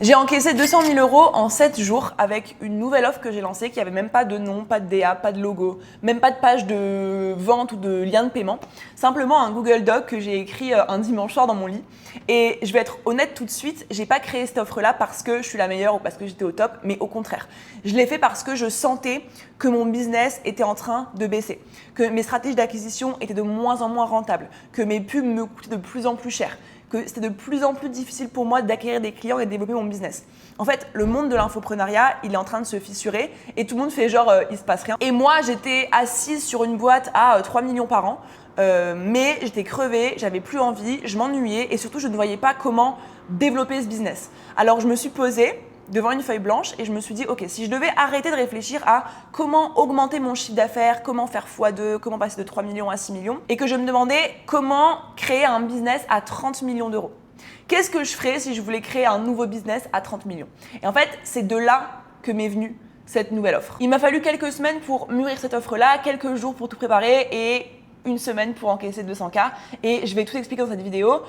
J'ai encaissé 200 000 euros en 7 jours avec une nouvelle offre que j'ai lancée qui avait même pas de nom, pas de DA, pas de logo, même pas de page de vente ou de lien de paiement. Simplement un Google Doc que j'ai écrit un dimanche soir dans mon lit. Et je vais être honnête tout de suite, j'ai pas créé cette offre-là parce que je suis la meilleure ou parce que j'étais au top, mais au contraire. Je l'ai fait parce que je sentais que mon business était en train de baisser, que mes stratégies d'acquisition étaient de moins en moins rentables, que mes pubs me coûtaient de plus en plus cher, que c'était de plus en plus difficile pour moi d'acquérir des clients et de développer mon business. En fait, le monde de l'infoprenariat, il est en train de se fissurer et tout le monde fait genre il se passe rien. Et moi, j'étais assise sur une boîte à 3 millions par an, mais j'étais crevée, j'avais plus envie, je m'ennuyais et surtout je ne voyais pas comment développer ce business. Alors je me suis posée devant une feuille blanche et je me suis dit, ok, si je devais arrêter de réfléchir à comment augmenter mon chiffre d'affaires, comment faire x2, comment passer de 3 millions à 6 millions, et que je me demandais comment créer un business à 30 millions d'euros. Qu'est-ce que je ferais si je voulais créer un nouveau business à 30 millions? Et en fait, c'est de là que m'est venue cette nouvelle offre. Il m'a fallu quelques semaines pour mûrir cette offre-là, quelques jours pour tout préparer et une semaine pour encaisser 200K. Et je vais tout expliquer dans cette vidéo.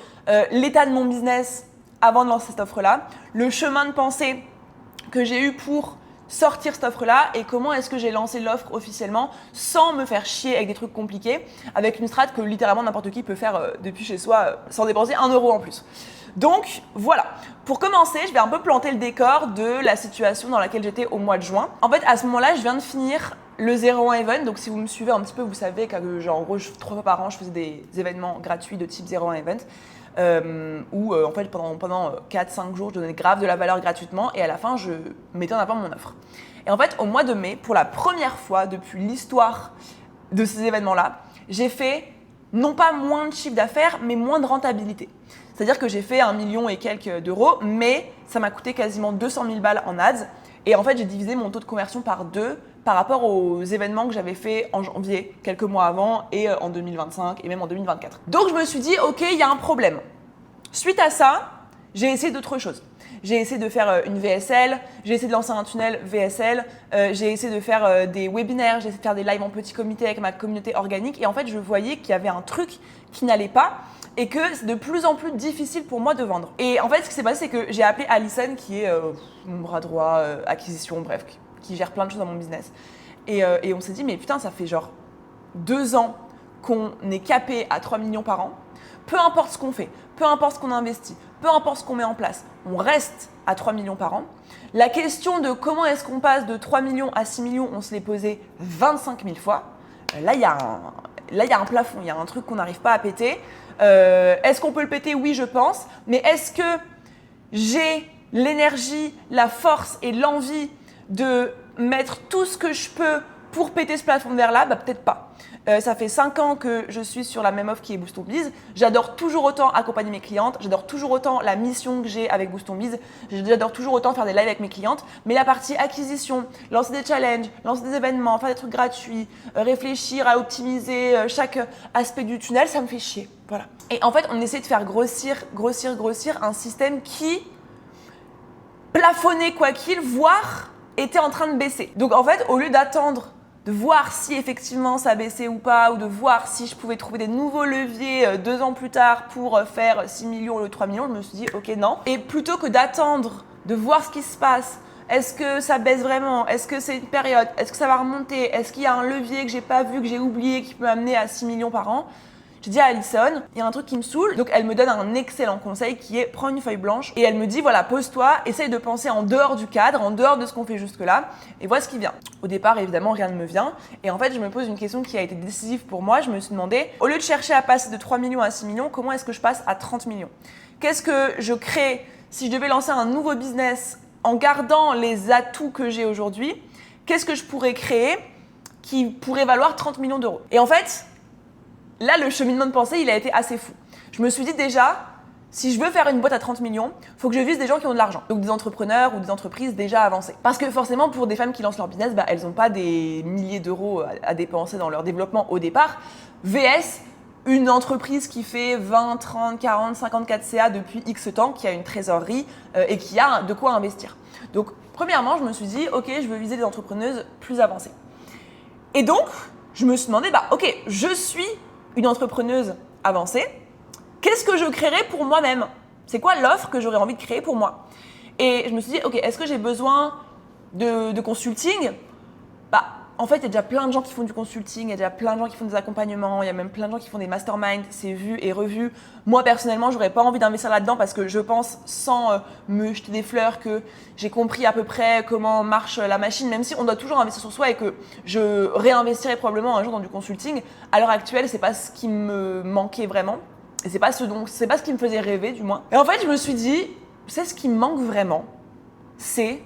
L'état de mon business avant de lancer cette offre-là, le chemin de pensée que j'ai eu pour sortir cette offre-là et comment est-ce que j'ai lancé l'offre officiellement sans me faire chier avec des trucs compliqués, avec une strat que littéralement n'importe qui peut faire depuis chez soi sans dépenser 1 euro en plus. Donc voilà, pour commencer, je vais un peu planter le décor de la situation dans laquelle j'étais au mois de juin. En fait, à ce moment-là, je viens de finir le 01 Event, donc si vous me suivez un petit peu, vous savez que genre, en gros, 3 fois par an, je faisais des événements gratuits de type 01 Event. Où en fait pendant 4-5 jours je donnais grave de la valeur gratuitement et à la fin je mettais en avant mon offre. Et en fait au mois de mai, pour la première fois depuis l'histoire de ces événements-là, j'ai fait non pas moins de chiffre d'affaires mais moins de rentabilité. C'est-à-dire que j'ai fait 1 million et quelques d'euros, mais ça m'a coûté quasiment 200 000 balles en ads. Et en fait, j'ai divisé mon taux de conversion par 2 par rapport aux événements que j'avais fait en janvier, quelques mois avant, et en 2025 et même en 2024. Donc je me suis dit, ok, il y a un problème. Suite à ça, j'ai essayé d'autres choses. J'ai essayé de faire une VSL, j'ai essayé de lancer un tunnel VSL, j'ai essayé de faire des webinaires, j'ai essayé de faire des lives en petit comité avec ma communauté organique. Et en fait, je voyais qu'il y avait un truc qui n'allait pas et que c'est de plus en plus difficile pour moi de vendre. Et en fait, ce qui s'est passé, c'est que j'ai appelé Alison, qui est mon bras droit, acquisition, bref, qui gère plein de choses dans mon business. Et on s'est dit, mais putain, ça fait genre 2 ans qu'on est capé à 3 millions par an. Peu importe ce qu'on fait, peu importe ce qu'on investit, peu importe ce qu'on met en place, on reste à 3 millions par an. La question de comment est-ce qu'on passe de 3 millions à 6 millions, on se l'est posé 25 000 fois. Là, il y a un plafond, il y a un truc qu'on n'arrive pas à péter. Est-ce qu'on peut le péter? Oui, je pense. Mais est-ce que j'ai l'énergie, la force et l'envie de mettre tout ce que je peux pour péter ce plafond de verre-là? Bah, peut-être pas. Ça fait 5 ans que je suis sur la même offre qui est Boost Ton Biz. J'adore toujours autant accompagner mes clientes. J'adore toujours autant la mission que j'ai avec Boost Ton Biz. J'adore toujours autant faire des lives avec mes clientes. Mais la partie acquisition, lancer des challenges, lancer des événements, faire des trucs gratuits, réfléchir à optimiser chaque aspect du tunnel, ça me fait chier. Voilà. Et en fait, on essaie de faire grossir un système qui plafonnait quoi qu'il, voire était en train de baisser. Donc en fait, au lieu d'attendre de voir si effectivement ça baissait ou pas, ou de voir si je pouvais trouver des nouveaux leviers 2 ans plus tard pour faire 6 millions ou 3 millions, je me suis dit ok non. Et plutôt que d'attendre de voir ce qui se passe, est-ce que ça baisse vraiment? Est-ce que c'est une période? Est-ce que ça va remonter? Est-ce qu'il y a un levier que j'ai pas vu, que j'ai oublié, qui peut m'amener à 6 millions par an? J'ai dit à Alison, il y a un truc qui me saoule. Donc elle me donne un excellent conseil qui est prends une feuille blanche et elle me dit voilà, pose-toi, essaye de penser en dehors du cadre, en dehors de ce qu'on fait jusque-là et vois ce qui vient. Au départ, évidemment, rien ne me vient et en fait, je me pose une question qui a été décisive pour moi. Je me suis demandé, au lieu de chercher à passer de 3 millions à 6 millions, comment est-ce que je passe à 30 millions? Qu'est-ce que je crée si je devais lancer un nouveau business en gardant les atouts que j'ai aujourd'hui? Qu'est-ce que je pourrais créer qui pourrait valoir 30 millions d'euros? Et en fait, là, le cheminement de pensée, il a été assez fou. Je me suis dit déjà, si je veux faire une boîte à 30 millions, il faut que je vise des gens qui ont de l'argent. Donc des entrepreneurs ou des entreprises déjà avancées. Parce que forcément, pour des femmes qui lancent leur business, elles n'ont pas des milliers d'euros à dépenser dans leur développement au départ. VS, une entreprise qui fait 20, 30, 40, 54 CA depuis X temps, qui a une trésorerie et qui a de quoi investir. Donc, premièrement, je me suis dit, ok, je veux viser des entrepreneuses plus avancées. Et donc, je me suis demandé, ok, je suis une entrepreneuse avancée, qu'est-ce que je créerais pour moi-même? C'est quoi l'offre que j'aurais envie de créer pour moi? Et je me suis dit, ok, est-ce que j'ai besoin de consulting? Bah, en fait, il y a déjà plein de gens qui font du consulting, il y a déjà plein de gens qui font des accompagnements, il y a même plein de gens qui font des masterminds, c'est vu et revu. Moi, personnellement, j'aurais pas envie d'investir là-dedans parce que je pense, sans me jeter des fleurs, que j'ai compris à peu près comment marche la machine, même si on doit toujours investir sur soi et que je réinvestirai probablement un jour dans du consulting. À l'heure actuelle, c'est pas ce qui me manquait vraiment. Et c'est pas ce qui me faisait rêver, du moins. Et en fait, je me suis dit, c'est ce qui me manque vraiment, c'est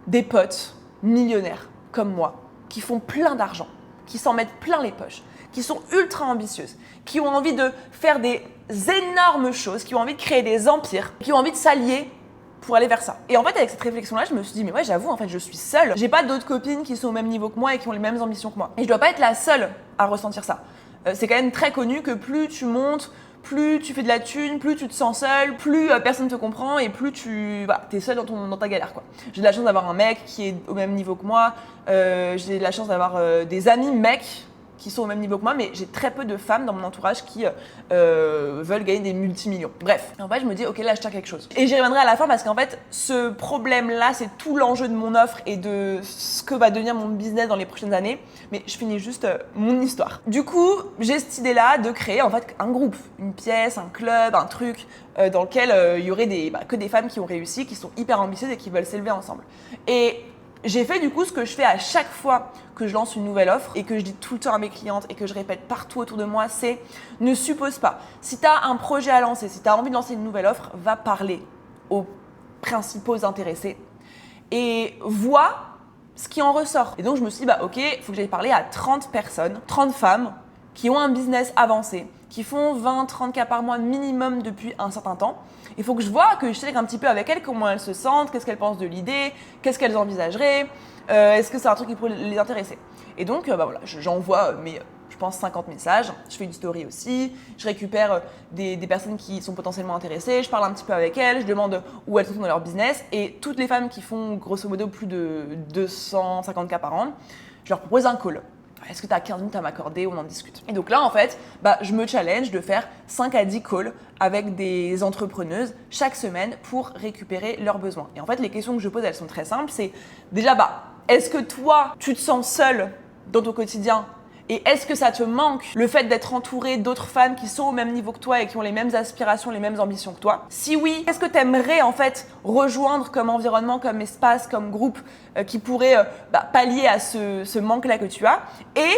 des potes millionnaires comme moi, qui font plein d'argent, qui s'en mettent plein les poches, qui sont ultra ambitieuses, qui ont envie de faire des énormes choses, qui ont envie de créer des empires, qui ont envie de s'allier pour aller vers ça. Et en fait, avec cette réflexion-là, je me suis dit, mais ouais, j'avoue, en fait, je suis seule. J'ai pas d'autres copines qui sont au même niveau que moi et qui ont les mêmes ambitions que moi. Et je dois pas être la seule à ressentir ça. C'est quand même très connu que plus tu montes, plus tu fais de la thune, plus tu te sens seul, plus personne ne te comprend et plus t'es seul dans ta galère, quoi. J'ai de la chance d'avoir un mec qui est au même niveau que moi, j'ai de la chance d'avoir des amis mecs qui sont au même niveau que moi, mais j'ai très peu de femmes dans mon entourage qui veulent gagner des multimillions. Bref, en fait, je me dis, ok, là, je tiens quelque chose. Et j'y reviendrai à la fin parce qu'en fait, ce problème-là, c'est tout l'enjeu de mon offre et de ce que va devenir mon business dans les prochaines années. Mais je finis juste mon histoire. Du coup, j'ai cette idée-là de créer en fait un groupe, une pièce, un club, un truc dans lequel il y aurait que des femmes qui ont réussi, qui sont hyper ambitieuses et qui veulent s'élever ensemble. Et j'ai fait du coup ce que je fais à chaque fois que je lance une nouvelle offre et que je dis tout le temps à mes clientes et que je répète partout autour de moi, c'est ne suppose pas. Si tu as un projet à lancer, si tu as envie de lancer une nouvelle offre, va parler aux principaux intéressés et vois ce qui en ressort. Et donc je me suis dit, bah ok, il faut que j'aille parler à 30 personnes, 30 femmes qui ont un business avancé, qui font 20-30 cas par mois minimum depuis un certain temps. Il faut que je vois, que je check un petit peu avec elles comment elles se sentent, qu'est-ce qu'elles pensent de l'idée, qu'est-ce qu'elles envisageraient, est-ce que c'est un truc qui pourrait les intéresser. Et donc, voilà, j'envoie je pense 50 messages, je fais une story aussi, je récupère des personnes qui sont potentiellement intéressées, je parle un petit peu avec elles, je demande où elles sont dans leur business et toutes les femmes qui font grosso modo plus de 250 cas par an, je leur propose un call. Est-ce que tu as 15 minutes à m'accorder? On en discute. Et donc là, en fait, je me challenge de faire 5 à 10 calls avec des entrepreneuses chaque semaine pour récupérer leurs besoins. Et en fait, les questions que je pose, elles sont très simples. C'est déjà, est-ce que toi, tu te sens seule dans ton quotidien? Et est-ce que ça te manque le fait d'être entourée d'autres femmes qui sont au même niveau que toi et qui ont les mêmes aspirations, les mêmes ambitions que toi? Si oui, qu'est-ce que tu aimerais en fait rejoindre comme environnement, comme espace, comme groupe qui pourrait pallier à ce manque-là que tu as? Et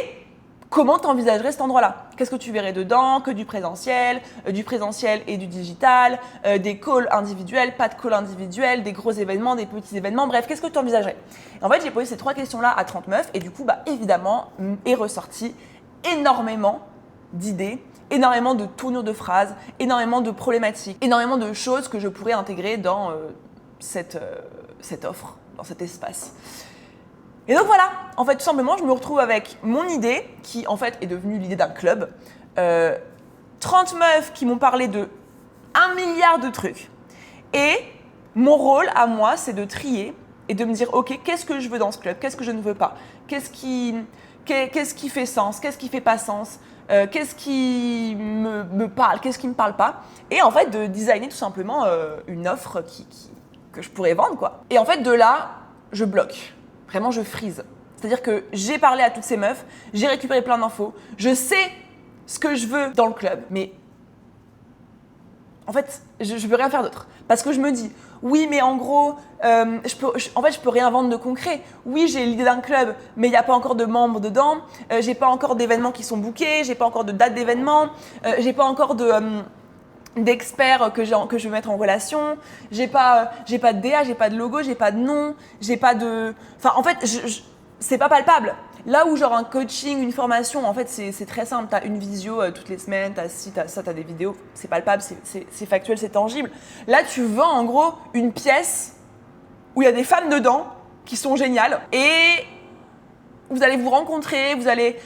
comment t'envisagerais cet endroit-là? Qu'est-ce que tu verrais dedans? Que du présentiel et du digital, des calls individuels, pas de calls individuels, des gros événements, des petits événements, bref, qu'est-ce que tu envisagerais? En fait, j'ai posé ces 3 questions-là à 30 meufs et du coup, évidemment, est ressorti énormément d'idées, énormément de tournures de phrases, énormément de problématiques, énormément de choses que je pourrais intégrer dans cette offre, dans cet espace. Et donc voilà, en fait, tout simplement, je me retrouve avec mon idée, qui en fait est devenue l'idée d'un club. 30 meufs qui m'ont parlé de 1 milliard de trucs. Et mon rôle à moi, c'est de trier et de me dire, ok, qu'est-ce que je veux dans ce club? Qu'est-ce que je ne veux pas? Qu'est-ce qui fait sens? Qu'est-ce qui fait pas sens? Qu'est-ce qui me parle? Qu'est-ce qui me parle pas? Et en fait, de designer tout simplement une offre que je pourrais vendre, quoi. Et en fait, de là, je bloque. Vraiment, je freeze. C'est-à-dire que j'ai parlé à toutes ces meufs, j'ai récupéré plein d'infos, je sais ce que je veux dans le club, mais en fait, je peux rien faire d'autre. Parce que je me dis, oui, mais en gros, je peux rien vendre de concret. Oui, j'ai l'idée d'un club, mais il n'y a pas encore de membres dedans, j'ai pas encore d'événements qui sont bookés, j'ai pas encore de date d'événements, j'ai pas encore d'experts que je veux mettre en relation, j'ai pas de DA, j'ai pas de logo, j'ai pas de nom, j'ai pas de... Enfin, en fait, c'est pas palpable. Là où genre un coaching, une formation, en fait, c'est très simple. T'as une visio toutes les semaines, t'as ci, t'as ça, t'as des vidéos, c'est palpable, c'est factuel, c'est tangible. Là, tu vends en gros une pièce où il y a des femmes dedans qui sont géniales et vous allez vous rencontrer, vous allez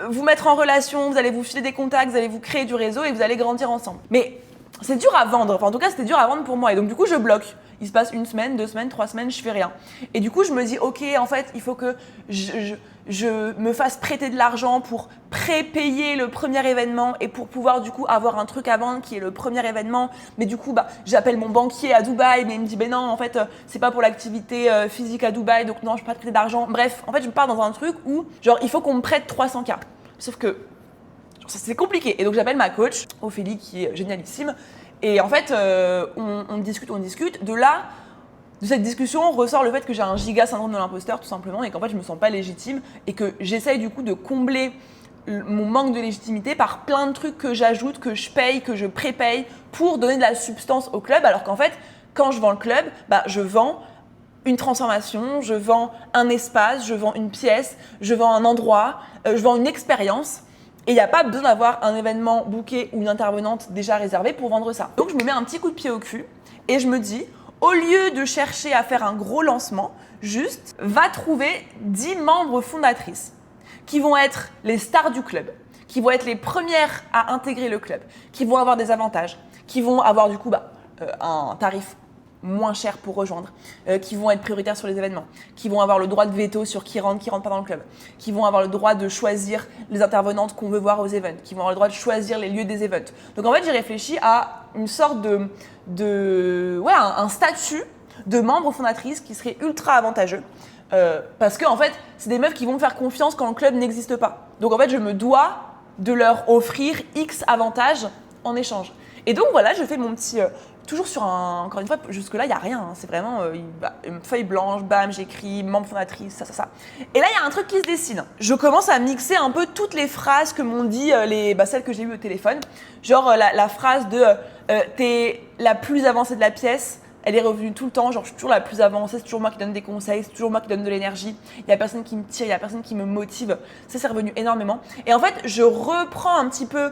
vous mettre en relation, vous allez vous filer des contacts, vous allez vous créer du réseau et vous allez grandir ensemble. Mais c'est dur à vendre. Enfin, en tout cas, c'était dur à vendre pour moi. Et donc, du coup, je bloque. Il se passe 1 semaine, 2 semaines, 3 semaines, je fais rien. Et du coup, je me dis, ok, en fait, il faut que je me fasse prêter de l'argent pour pré-payer le premier événement et pour pouvoir, du coup, avoir un truc à vendre qui est le premier événement. Mais du coup, j'appelle mon banquier à Dubaï, mais il me dit, ben non, en fait, c'est pas pour l'activité physique à Dubaï, donc non, je peux pas te prêter d'argent. Bref, en fait, je pars dans un truc où, genre, il faut qu'on me prête 300K. Sauf que c'est compliqué. Et donc j'appelle ma coach, Ophélie, qui est génialissime. Et en fait, on discute. De là, de cette discussion, ressort le fait que j'ai un giga syndrome de l'imposteur, tout simplement, et qu'en fait, je me sens pas légitime et que j'essaye du coup de combler mon manque de légitimité par plein de trucs que j'ajoute, que je paye, que je prépaye pour donner de la substance au club. Alors qu'en fait, quand je vends le club, je vends une transformation, je vends un espace, je vends une pièce, je vends un endroit, je vends une expérience. Et il n'y a pas besoin d'avoir un événement booké ou une intervenante déjà réservée pour vendre ça. Donc je me mets un petit coup de pied au cul et je me dis, au lieu de chercher à faire un gros lancement, juste va trouver 10 membres fondatrices qui vont être les stars du club, qui vont être les premières à intégrer le club, qui vont avoir des avantages, qui vont avoir du coup un tarif moins cher pour rejoindre, qui vont être prioritaires sur les événements, qui vont avoir le droit de veto sur qui rentre pas dans le club, qui vont avoir le droit de choisir les intervenantes qu'on veut voir aux events, qui vont avoir le droit de choisir les lieux des events. Donc en fait, j'ai réfléchi à une sorte un statut de membre fondatrice qui serait ultra avantageux. Parce que en fait, c'est des meufs qui vont me faire confiance quand le club n'existe pas. Donc en fait, je me dois de leur offrir X avantages en échange. Et donc voilà, je fais mon petit... toujours sur encore une fois, jusque-là, il n'y a rien. Hein. C'est vraiment une feuille blanche, bam, j'écris, membre fondatrice, ça. Et là, il y a un truc qui se dessine. Je commence à mixer un peu toutes les phrases que m'ont dit celles que j'ai eues au téléphone. Genre la phrase de t'es la plus avancée de la pièce. Elle est revenue tout le temps, genre je suis toujours la plus avancée, c'est toujours moi qui donne des conseils, c'est toujours moi qui donne de l'énergie, il n'y a personne qui me tire, il n'y a personne qui me motive, ça c'est revenu énormément. Et en fait, je reprends un petit peu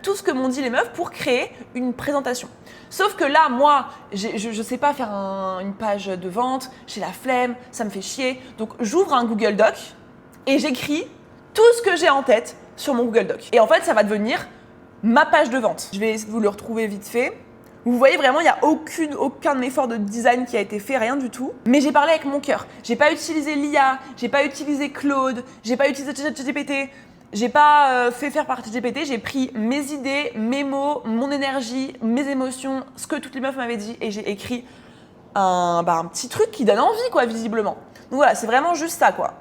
tout ce que m'ont dit les meufs pour créer une présentation. Sauf que là, moi, je ne sais pas faire une page de vente, j'ai la flemme, ça me fait chier, donc j'ouvre un Google Doc et j'écris tout ce que j'ai en tête sur mon Google Doc. Et en fait, ça va devenir ma page de vente. Je vais essayer de vous le retrouver vite fait. Vous voyez vraiment, il n'y a aucun effort de design qui a été fait, rien du tout. Mais j'ai parlé avec mon cœur. J'ai pas utilisé l'IA, j'ai pas utilisé Claude, j'ai pas utilisé ChatGPT, j'ai pas fait faire par ChatGPT, j'ai pris mes idées, mes mots, mon énergie, mes émotions, ce que toutes les meufs m'avaient dit et j'ai écrit un petit truc qui donne envie, quoi, visiblement. Donc voilà, c'est vraiment juste ça, quoi.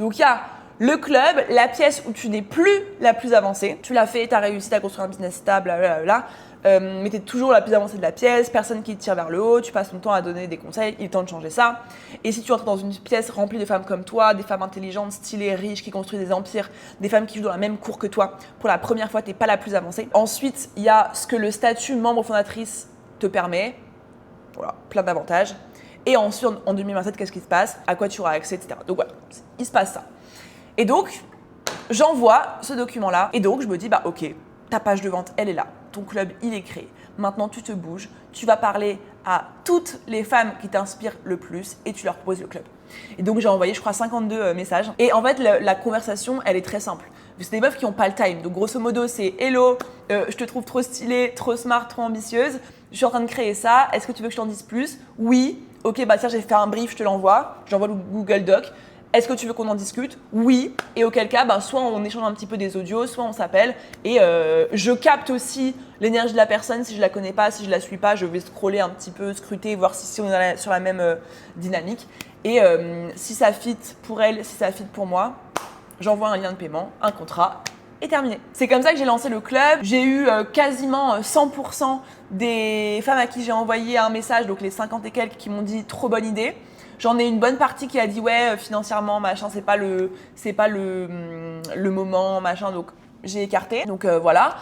Donc il y a le club, la pièce où tu n'es plus la plus avancée. Tu l'as fait, tu as réussi, tu as construit un business stable, blablabla. Mais tu es toujours la plus avancée de la pièce, personne qui te tire vers le haut, tu passes ton temps à donner des conseils, il est temps de changer ça. Et si tu entres dans une pièce remplie de femmes comme toi, des femmes intelligentes, stylées, riches, qui construisent des empires, des femmes qui jouent dans la même cour que toi, pour la première fois, tu n'es pas la plus avancée. Ensuite, il y a ce que le statut membre fondatrice te permet. Voilà, plein d'avantages. Et ensuite, en 2027, qu'est-ce qui se passe? À quoi tu auras accès, etc. Donc voilà, il se passe ça. Et donc, j'envoie ce document-là. Et donc, je me dis, ok, ta page de vente, elle est là. Ton club, il est créé. Maintenant, tu te bouges. Tu vas parler à toutes les femmes qui t'inspirent le plus et tu leur proposes le club. Et donc, j'ai envoyé, je crois, 52 messages. Et en fait, la conversation, elle est très simple. C'est des meufs qui n'ont pas le time. Donc, grosso modo, c'est « Hello, je te trouve trop stylée, trop smart, trop ambitieuse. Je suis en train de créer ça. Est-ce que tu veux que je t'en dise plus? Oui. Ok, tiens, j'ai fait un brief, je te l'envoie. J'envoie le Google Doc. Est-ce que tu veux qu'on en discute? Oui. Et auquel cas, soit on échange un petit peu des audios, soit on s'appelle. Et je capte aussi l'énergie de la personne. Si je la connais pas, si je la suis pas, je vais scroller un petit peu, scruter, voir si on est sur la même dynamique. Et si ça fit pour elle, si ça fit pour moi, j'envoie un lien de paiement, un contrat. Et terminé. C'est comme ça que j'ai lancé le club. J'ai eu quasiment 100% des femmes à qui j'ai envoyé un message, donc les 50 et quelques qui m'ont dit trop bonne idée. J'en ai une bonne partie qui a dit ouais, financièrement, machin, c'est pas le moment, machin, donc j'ai écarté. Donc voilà.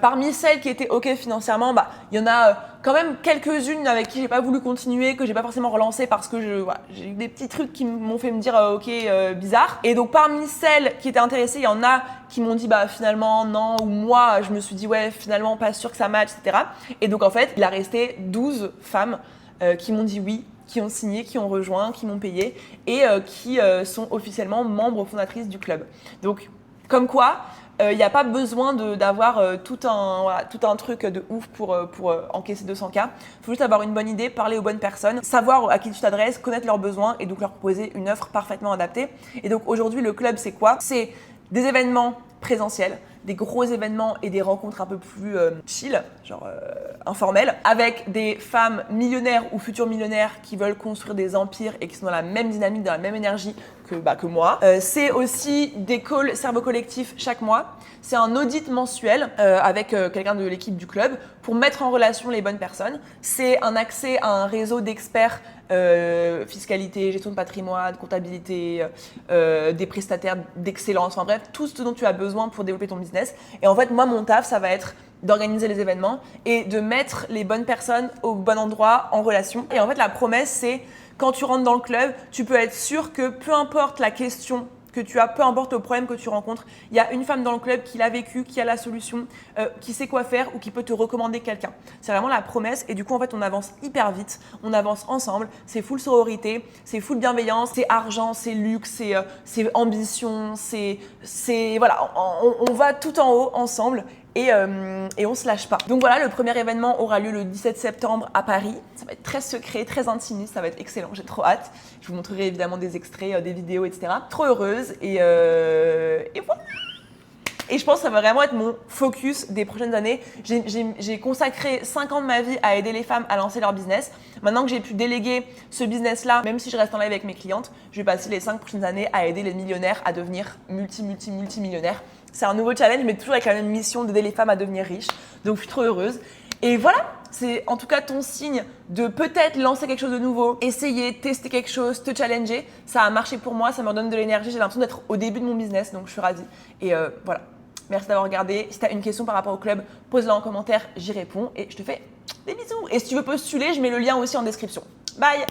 Parmi celles qui étaient ok financièrement, il y en a quand même quelques-unes avec qui j'ai pas voulu continuer, que j'ai pas forcément relancé parce que j'ai eu des petits trucs qui m'ont fait me dire ok, bizarre. Et donc parmi celles qui étaient intéressées, il y en a qui m'ont dit finalement non, ou moi je me suis dit ouais, finalement pas sûr que ça match, etc. Et donc en fait, il a resté 12 femmes qui m'ont dit oui, qui ont signé, qui ont rejoint, qui m'ont payé et qui sont officiellement membres fondatrices du club. Donc, comme quoi, Il n'y a pas besoin d'avoir tout un truc de ouf pour encaisser 200K. Il faut juste avoir une bonne idée, parler aux bonnes personnes, savoir à qui tu t'adresses, connaître leurs besoins et donc leur proposer une offre parfaitement adaptée. Et donc aujourd'hui, le club, c'est quoi? C'est des événements présentiels, des gros événements et des rencontres un peu plus chill, genre informelles, avec des femmes millionnaires ou futures millionnaires qui veulent construire des empires et qui sont dans la même dynamique, dans la même énergie que moi. C'est aussi des calls cerveau collectif chaque mois. C'est un audit mensuel avec quelqu'un de l'équipe du club pour mettre en relation les bonnes personnes. C'est un accès à un réseau d'experts fiscalité, gestion de patrimoine, comptabilité, des prestataires d'excellence, enfin bref, tout ce dont tu as besoin pour développer ton business. Et en fait, moi, mon taf, ça va être d'organiser les événements et de mettre les bonnes personnes au bon endroit en relation. Et en fait, la promesse, c'est quand tu rentres dans le club, tu peux être sûr que peu importe la question que tu as, peu importe le problème que tu rencontres, il y a une femme dans le club qui l'a vécu, qui a la solution, qui sait quoi faire ou qui peut te recommander quelqu'un. C'est vraiment la promesse et du coup en fait on avance hyper vite, on avance ensemble, c'est full sororité, c'est full bienveillance, c'est argent, c'est luxe, c'est ambition, voilà, on va tout en haut ensemble. Et on se lâche pas. Donc voilà, le premier événement aura lieu le 17 septembre à Paris. Ça va être très secret, très intimiste, ça va être excellent, j'ai trop hâte. Je vous montrerai évidemment des extraits, des vidéos, etc. Trop heureuse et voilà. Et je pense que ça va vraiment être mon focus des prochaines années. J'ai consacré 5 ans de ma vie à aider les femmes à lancer leur business. Maintenant que j'ai pu déléguer ce business-là, même si je reste en live avec mes clientes, je vais passer les 5 prochaines années à aider les millionnaires à devenir multimillionnaires. C'est un nouveau challenge, mais toujours avec la même mission d'aider les femmes à devenir riches. Donc je suis trop heureuse. Et voilà, c'est en tout cas ton signe de peut-être lancer quelque chose de nouveau, essayer, tester quelque chose, te challenger. Ça a marché pour moi, ça me donne de l'énergie. J'ai l'impression d'être au début de mon business, donc je suis ravie. Et voilà. Merci d'avoir regardé. Si tu as une question par rapport au club, pose-la en commentaire, j'y réponds et je te fais des bisous. Et si tu veux postuler, je mets le lien aussi en description. Bye!